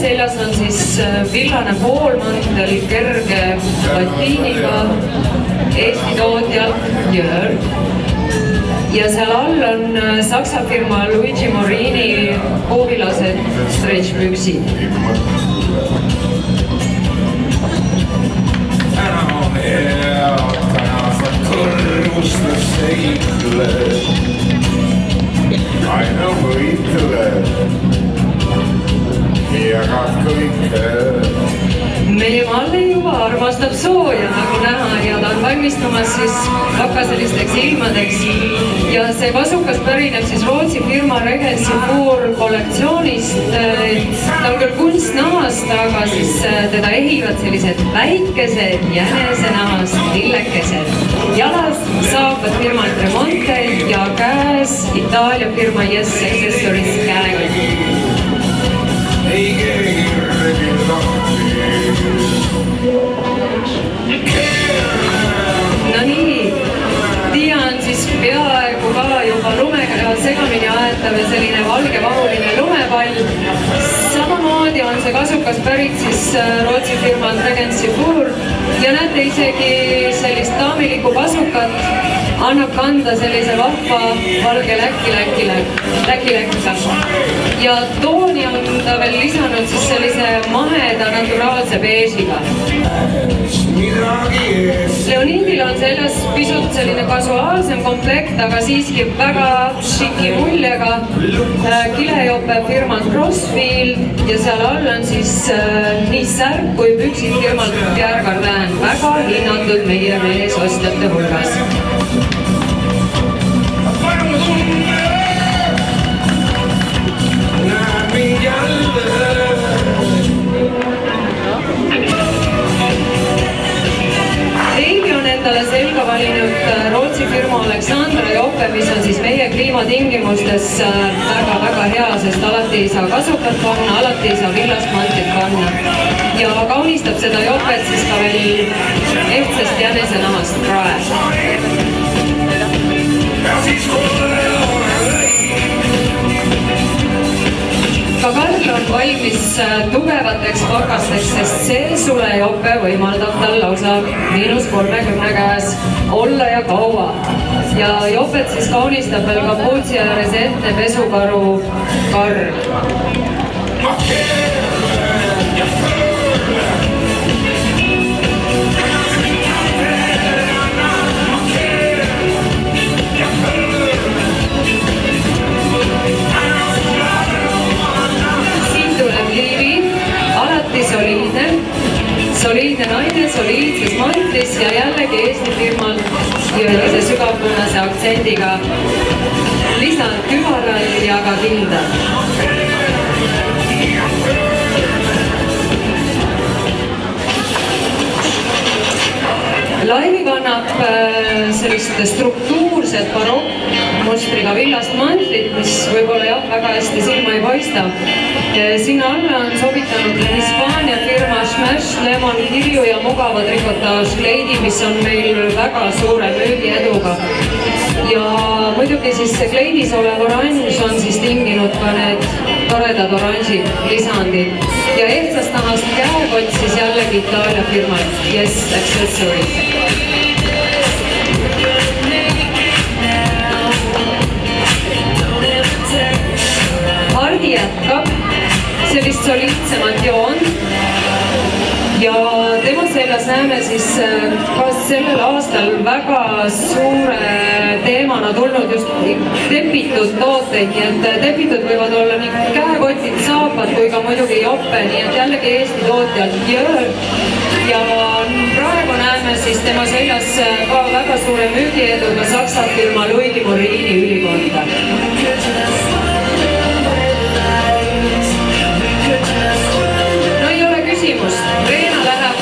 seljas on siis villane poolmantel kerge latiiniga Eesti tootjalt Jörg. Ja seal all on saksa firma Luigi Morini puuvilased stretchpüksid. Kõrvustasse ikle, aina võitle ja katku ikka. Meie Malli juba armastab sooja, nagu näha, ja ta on valmistumas siis vakaselisteks ilmadeks. Ja see kasukas pärineb siis Rootsi firma Regensifuur kollektsioonist. Ta on küll kunstnahast, aga siis teda ehivad sellised väikesed jänesenahast lillekesed. Jalas saavad firmalt Remonte ja käes Itaalia firma Yes Accessories käega. Ei keegi regil lahti. No nii, Tiia on siis peaaegu ka juba lumega segamini aetav ja selline valge vahuline lumepall. Samamoodi on see kasukas pärit siis Rootsi firma Regensifuur ja näete isegi sellist daamilikku kasukat annab kanda sellise vahva valge läkiläkkiga. Ja tooni on ta veel lisanud siis sellise maheda naturaalse beežiga. Leonidil on seljas pisut selline kasuaalsem komplekt, aga siiski väga šiki muljega kilejope firmalt Crossfield ja seal all on siis nii särk kui püksid firmalt Pierre Cardin, väga hinnatud meie meesostjate hulgas. Reivi on endale selga valinud Rootsi firma Alexandra jope, mis on siis meie kliimatingimustes väga hea, sest alati ei saa kasukat panna, alati ei saa villast mantlit panna. Ja kaunistab seda jopet siis ka veel ehtsest jänesenahast prae. Ka Karl on valmis tugevateks pakasteks, sest see sulejope võimaldab tal lausa -30 käes olla ja kaua. Ja jopet siis kaunistab veel Capuzzi ja Resette pesukaru Karl. Soliidne naine, soliidses mantlis ja jällegi Eesti firmal jõudise sügavpunase aktsendiga lisand kübaral ja ka kindel. Laivi kannab sellist struktuurset barokkmustriga villast mantlit, mis võib-olla jah, väga hästi silma ei paista. Sinna alla on sobitanud Hispaania firma Smash Lemon kirju ja mugava trikotaaž kleidi, mis on meil väga suure müügieduga. Ja muidugi siis see kleidis olev oranž on siis tinginud ka need toredad oranžid lisandid. Ja ehtsast nahast käekott siis jällegi Itaalia firmalt Yes Accessories. Hardi jätkab sellist soliidsemat joont ja tema seljas näeme siis ka sellel aastal väga suure teemana tulnud just tepitud tooteid, nii et tepitud võivad olla nii käekotid, saapad kui ka muidugi jope, nii et jällegi Eesti tootjalt Jörg. Ja praegu näeme siis tema seljas ka väga suure müügieduga saksa firma Luigi Morini ülikonda. No ei ole küsimust, Reena läheb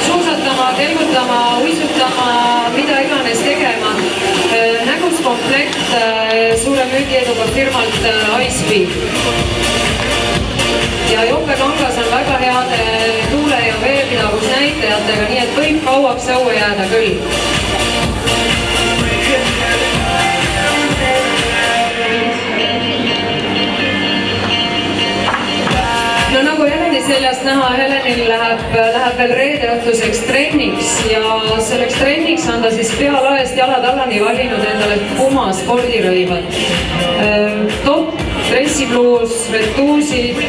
suusatama, kelgutama, uisutama, mida iganes tegema. Nägus komplekt suure müügieduga firmalt Icepeak. Ja jope kangas on väga heade tuule- ja veepidavusnäitajatega, nii et võib kauaks õue jääda küll. No nagu Heleni näha, Helenil läheb veel reede õhtuseks trenniks ja selleks trenniks on ta siis pealaest jalatallani valinud endale Puma spordirõivad. Top, dressipluus, retuusid,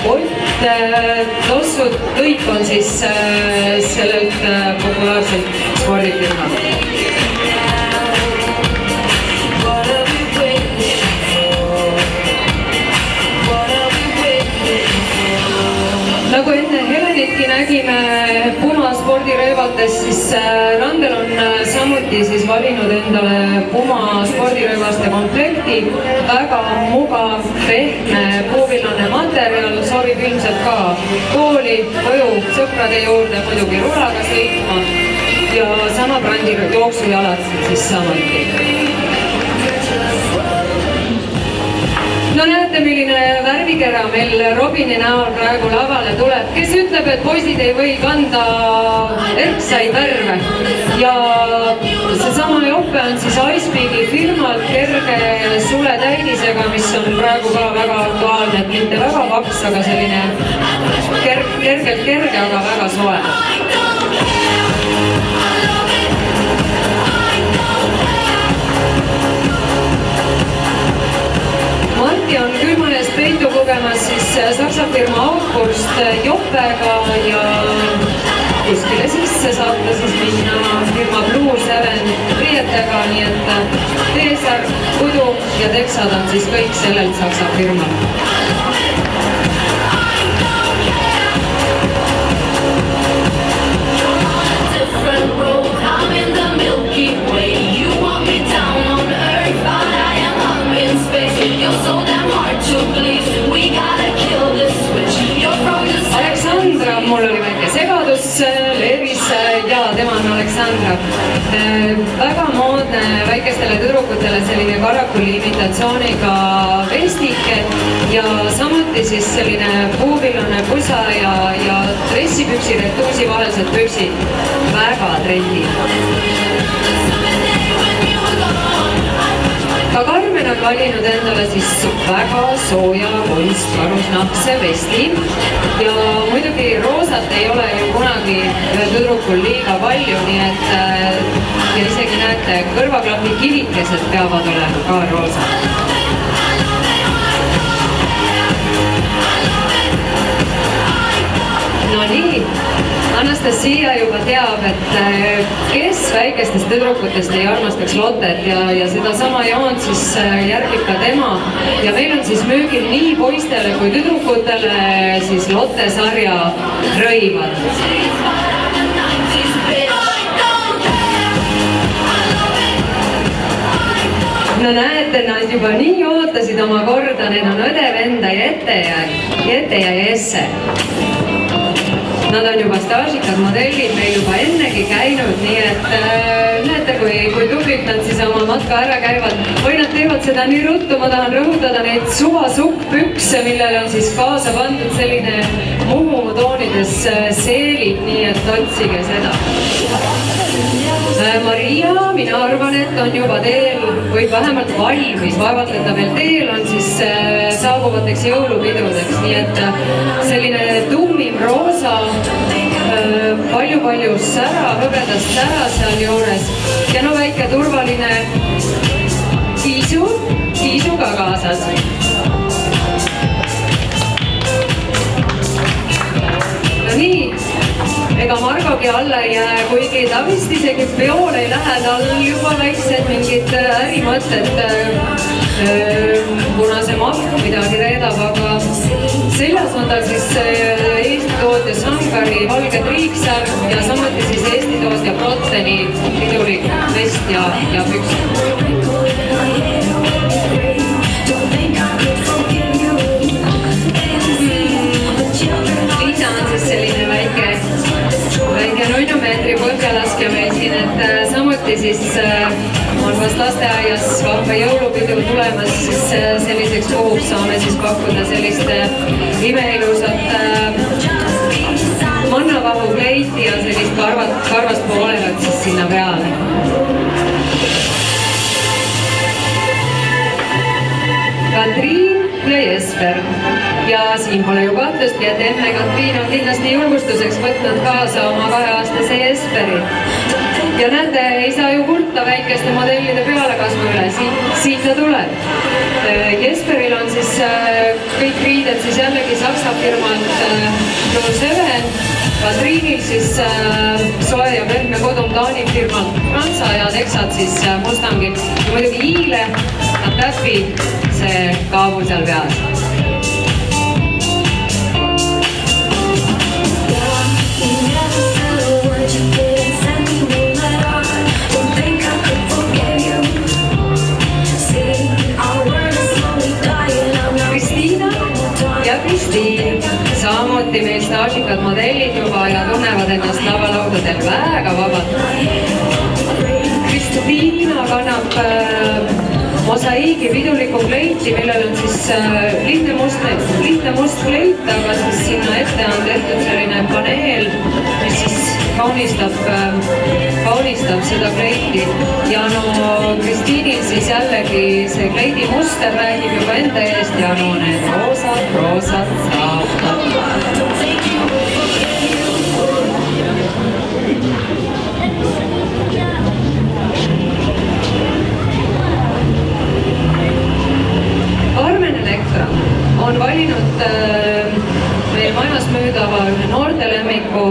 kott, tossud, kõik on siis sellelt populaarselt spordifirmalt. Nagu enne Helenitki nägime Puma spordirõivates, siis Randel on samuti siis valinud endale Puma spordirõivaste komplekti. Väga mugav, pehme, puuvillane materjal, sobib ilmselt ka kooli, koju, sõprade juurde, muidugi rulaga sõitma ja sama brändi jooksujalad siis samuti. No näete, milline värvikera meil Robini näol praegu lavale tuleb. Kes ütleb, et poisid ei või kanda erksaid värve? Ja seesama jope on siis Icepeaki firmalt kerge suletäidisega, mis on praegu ka väga aktuaalne, et mitte väga paks, aga selline kergelt kerge, aga väga soe. Marti on külmanest peitu kogemas siis saksa firma Aufwurst jopega ja kuskile sisse saab ta siis minna firma Blue Seven riietega, nii et T-särk, kudu ja teksad on siis kõik sellelt saksa firmal. Aleksandra, mul oli väike segadus, Leeris ja tema on Aleksandra. Väga moodne väikestele tüdrukutele selline karakuli imitatsiooniga vestike ja samuti siis selline puuvillane pusa ja dressipüksi, retuusi vahelised püksid. Väga trendi. Ka Karmen on valinud endale siis väga sooja kunstkarusnahkse vesti ja muidugi roosat ei ole ju kunagi ühel tüdrukul liiga palju, nii et ja isegi näete, kõrvaklapi kivikesed peavad olema ka roosad. No nii, Anastasia juba teab, et kes väikestest tüdrukutest ei armastaks Lottet ja seda sama joont siis järgib ka tema. Ja meil on siis müügil nii poistele kui tüdrukutele siis Lotte sarja rõivad. No näete, nad juba nii ootasid oma korda, need on õde, venda, Jette ja Jesse. Nad on juba staažikad modellid meil juba ennegi käinud, nii et näete, kui tublilt nad siis oma matka ära käivad. Või nad teevad seda nii ruttu, ma tahan rõhutada neid suvasukkpükse, millele on siis kaasa pandud selline Muhu toonides seelid, nii et otsige seda. Maria, mina arvan, et on juba teel või vähemalt valmis, vaevalt, et ta veel teel on siis saabuvateks jõulupidudeks, nii et selline tummim roosa, palju sära, hõbedast sära seal juures ja no väike turvaline kiisu ka kaasas. No nii, ega Margogi alla ei jää, kuigi ta vist isegi peol ei lähe, tal juba väiksed mingid ärimõtted, kuna see mahk midagi reedab, aga seljas on tal siis Eesti tootja Sangari valge triiksärk ja samuti siis Eesti tootja Protteni pidulik vest ja püks. Liisa on siis selline väike nunnumeetri põhjalaskja meil siin, et samuti siis on vast lasteaias vahva jõulupidu tulemas, siis selliseks puhuks saame siis pakkuda sellist imeilusat mannavahu kleiti ja sellist karvast poolevat siis sinna peale. Katriin ja Jesper. ja siin pole ju kahtlustki, et emme Katriin on kindlasti julgustuseks võtnud kaasa oma 2-aastase Jesperi. Ja näete, ei saa ju kurta väikeste modellide pealekasvu üle, siit ta tuleb. Jesperil on siis kõik riided siis jällegi Saksa firmalt Blue 7, Katriinil siis soe ja pehme kodum Taani firmalt Franza ja teksad siis Mustangid ja muidugi hiile, täppi see kaabu seal peas. Kristiin, samuti meil staažikad modellid juba ja tunnevad ennast lavalaudadel väga vabalt. Kristiina kannab mosaiigi pidulikku kleiti, millel on siis lihtne must kleit, aga siis sinna ette on tehtud selline paneel, mis siis kaunistab seda kleiti. Ja no Kristiinil siis jällegi see kleidi muster räägib juba enda eest ja no need roosad saavad. Carmen Electra on valinud meil majas müüdava ühe noortelemmiku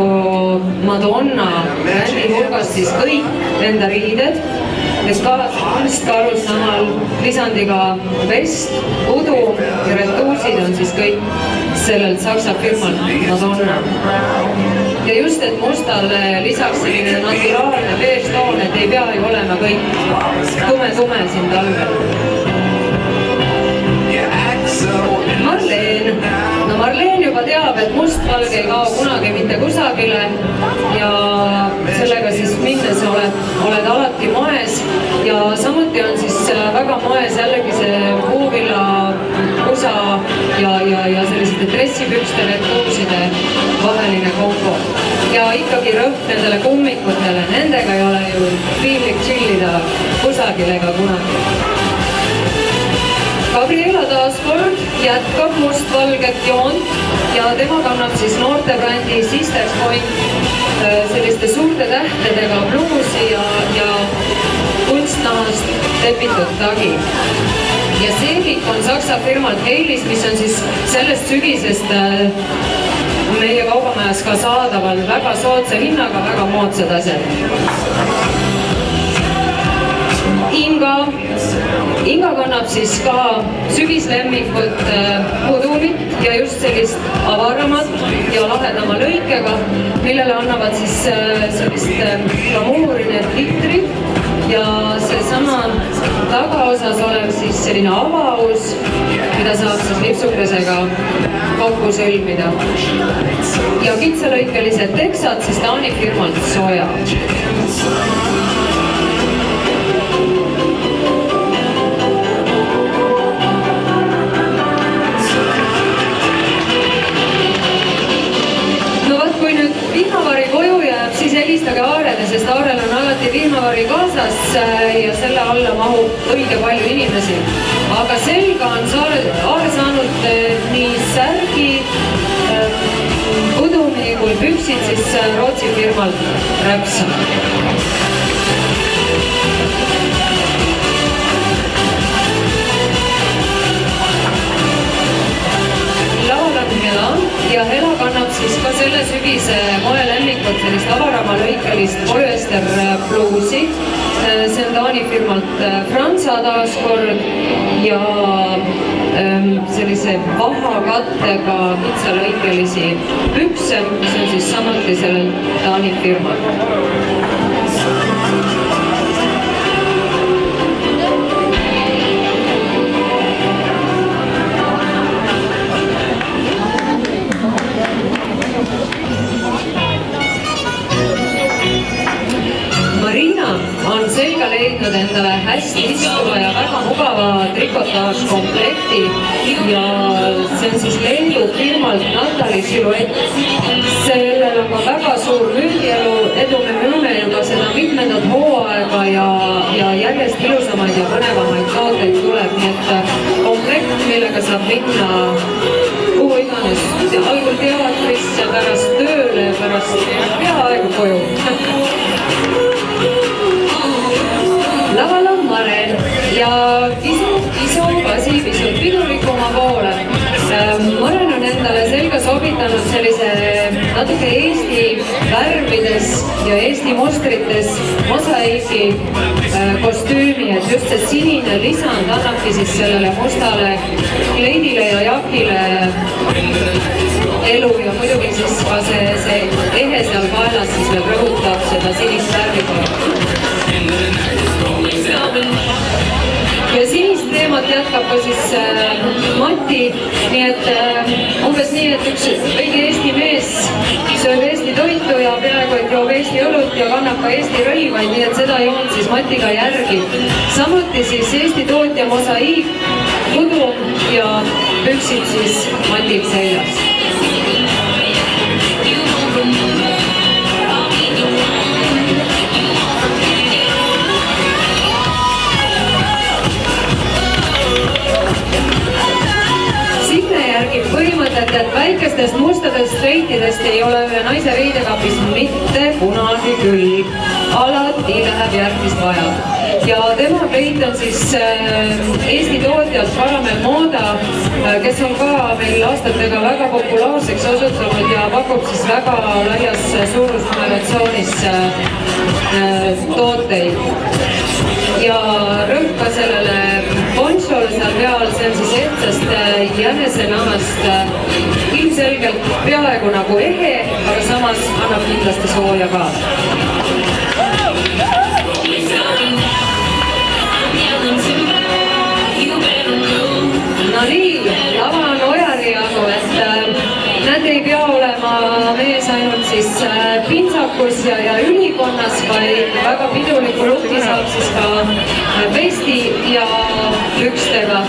Madonna brändi hulgast siis kõik enda riided, kes kunstkalusnamal lisandiga vest, udu ja retuusid on siis kõik sellelt Saksa firmalt Madonna. Ja just, et mustale lisaks selline naturaalne beežtoon, et ei pea ju olema kõik tume siin talvel. Marleen. No Marleen juba teab, et mustvalge ei kao kunagi mitte kusagile ja sellega siis minnes oled alati moes ja samuti on siis väga moes jällegi see puuvilla kusa ja sellised dressipükste retuuside vaheline kombo. Ja ikkagi rõhk nendele kummikutele, nendega ei ole ju piinlik chillida kusagil ega kunagi. Gabriela taaskord jätkab mustvalget joont ja tema kannab siis noortebrändi Sisters Point selliste suurte tähtedega bluusi ja kunstnahast tepitud tagi. Ja seelik on Saksa firmalt Heilis, mis on siis sellest sügisest meie kaubamajas ka saadaval väga soodsa hinnaga, väga moodsad asjad. Inga kannab siis ka sügislemmikut pudumit ja just sellist avaramat ja lahedama lõikega, millele annavad siis sellist glamuuri need litrid ja seesama tagaosas olev siis selline avaus, mida saab siis lipsukesega kokku sõlmida. Ja kitsalõikelised teksad siis Taani firmalt Soja. Vihmavari koju jääb, siis helistage Aarele, sest Aarel on alati vihmavari kaasas ja selle alla mahub õige palju inimesi. Aga selga on Aare saanud nii särgi, pudumi kui püksid siis Rootsi firmalt Räpsa. Ja Hela kannab siis ka selle sügise moelemmikut, sellist avarama lõikelist polyester bluusi. See on Taani firmalt Franza taaskord ja sellise vahakattega kitsalõikelisi pükse, mis on siis samuti sellel Taani firmalt. On selga leidnud endale hästi istuva ja väga mugava trikotaažkomplekti ja see on siis Leedu firmalt Natali Silhouette. Sellel on ka väga suur müügiedu, me müüme juba seda mitmendat hooaega ja järjest ilusamaid ja põnevamaid tooteid tuleb, nii et komplekt, millega saab minna kuhu algul teatrisse ja pärast tööle ja pärast peaaegu koju. Laval on Maren ja isu kasi pisut pidulikuma poole. Maren on endale selga sobitanud sellise natuke Eesti värvides ja Eesti mustrites mosaiiki kostüümi, et just see sinine lisand annabki siis sellele mustale kleidile ja jakile elu ja muidugi siis ka see ehe seal kaelas siis veel rõhutab seda sinist värvi. Ja sinist teemat jätkab ka siis Mati, nii et umbes nii, et üks õige Eesti mees sööb Eesti toitu ja peaaegu et joob Eesti õlut ja kannab ka Eesti rõivaid, nii et seda joon siis Mati ka järgi. Samuti siis Eesti tootja mosaiik, kudu ja püksid siis Matil seljas. Põhimõtet, et väikestest mustadest streitidest ei ole üle naise riidekapis mitte kunagi küll. Alati läheb järgmist vaja. Ja tema kleit on siis Eesti tootjalt Karamel Moda, kes on ka meil aastatega väga populaarseks osutunud ja pakub siis väga laias suurusnumeratsioonis tooteid. Ja rõhk ka sellele ponchole seal peal, see on siis ehtsast jänesenahast, ilmselgelt peaaegu nagu ehe, aga samas annab kindlasti sooja ka. No nii, lava on ojari jagu, et nad ei pea olema mees ainult siis pintsakus ja ülikonnas, vaid väga piduliku lukki saab siis ka vesti ja pükstega.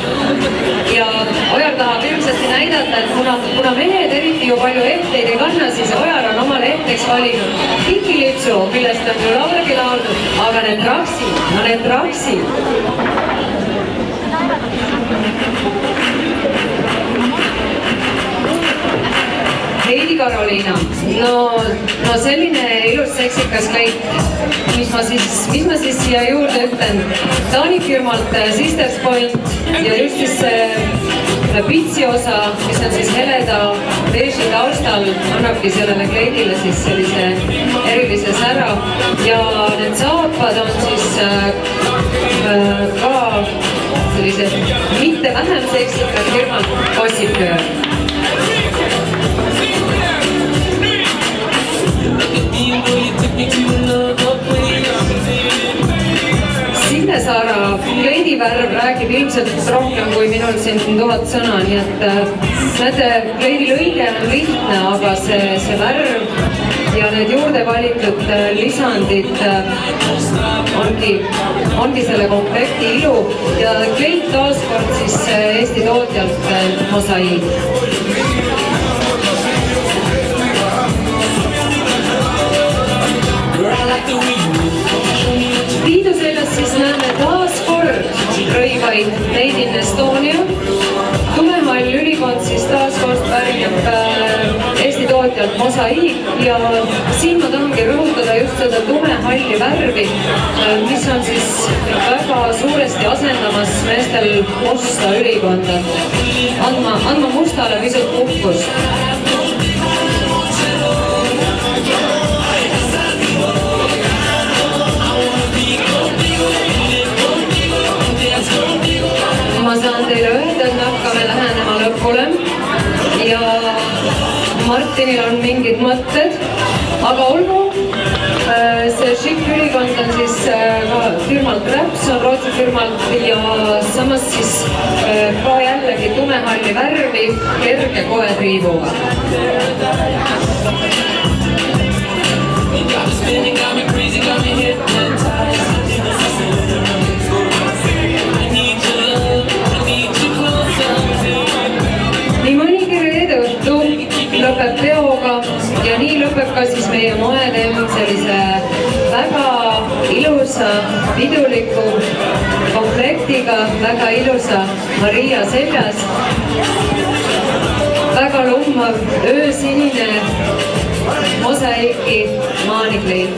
Ja Ojar tahab ilmselt näidata, et kuna mehed eriti ju palju ehteid ei kanna, siis Ojar on omale ehteks valinud Kikilipsu, millest on ju Lauregi laulnud, aga need traksid. Heidi Karoliina, no selline ilus seksikas kleit, mis ma siis siia juurde ütlen. Taani firmalt Sisters Point ja just siis see pitsi osa, mis on siis heleda beeži taustal, annabki sellele kleidile siis sellise erilise sära ja need saapad on siis ka sellised mitte vähem seksikad firmalt Gossipgirl. Signe Saara kleidivärv räägib ilmselt rohkem kui minul siin 1000 sõna, nii et näete, kleidi lõige on lihtne, aga see värv ja need juurde valitud lisandid ongi selle komplekti ilu ja kleit taaskord siis Eesti tootjalt mosaiik. Liidu seljas siis näeme taas kord rõivaid Made in Estonia. Tumehall ülikond siis taas kord pärineb Eesti tootjalt mosaiik ja siin ma tahangi rõhutada just seda tumehalli värvi, mis on siis väga suuresti asendamas meestel musta ülikonda, andma mustale pisut puhkust. Ma saan teile öelda, et me hakkame lähenema lõpule ja Martinil on mingid mõtted, aga olgu, see šikk ülikond on siis firmalt Raps, on Rootsi firmalt ja samas siis ka jällegi tumehalli värvi kerge koetriibuga. Nii mõnigi reede õhtu lõpeb peoga ja nii lõpeb ka siis meie moeteem sellise väga ilusa piduliku komplektiga, väga ilusa Maria seljas. Väga lumma silmav öösinine mosaiki maanikleit.